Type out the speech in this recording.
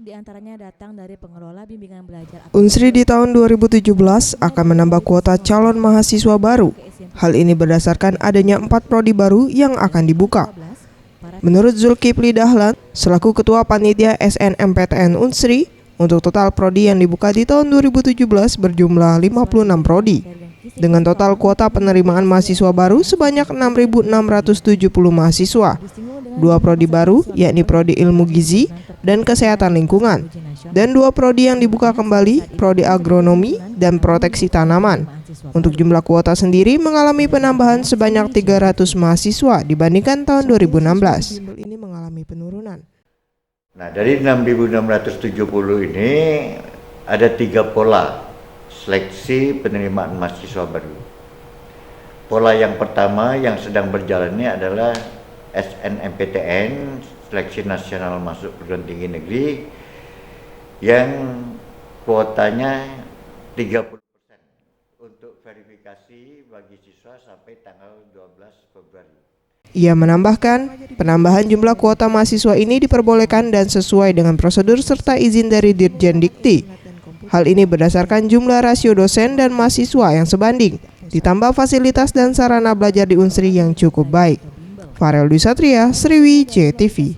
diantaranya datang dari pengelola bimbingan belajar. Unsri di tahun 2017 akan menambah kuota calon mahasiswa baru. Hal ini berdasarkan adanya 4 prodi baru yang akan dibuka. Menurut Zulkifli Dahlan, selaku Ketua Panitia SNMPTN Unsri, untuk total prodi yang dibuka di tahun 2017 berjumlah 56 prodi. Dengan total kuota penerimaan mahasiswa baru sebanyak 6.670 mahasiswa. 2 prodi baru, yakni Prodi Ilmu Gizi dan Kesehatan Lingkungan, dan 2 prodi yang dibuka kembali, Prodi Agronomi dan Proteksi Tanaman. Untuk jumlah kuota sendiri mengalami penambahan sebanyak 300 mahasiswa dibandingkan tahun 2016. Ini mengalami penurunan. Nah, dari 6.670 ini ada 3 pola seleksi penerimaan mahasiswa baru. Pola yang pertama yang sedang berjalan ini adalah SNMPTN, Seleksi Nasional Masuk Perguruan Tinggi Negeri, yang kuotanya 30% untuk verifikasi bagi siswa sampai tanggal 12 Februari. Ia menambahkan, penambahan jumlah kuota mahasiswa ini diperbolehkan dan sesuai dengan prosedur serta izin dari Dirjen Dikti. Hal ini berdasarkan jumlah rasio dosen dan mahasiswa yang sebanding, ditambah fasilitas dan sarana belajar di Unsri yang cukup baik. Farel Dwi Satria, Sriwijaya TV.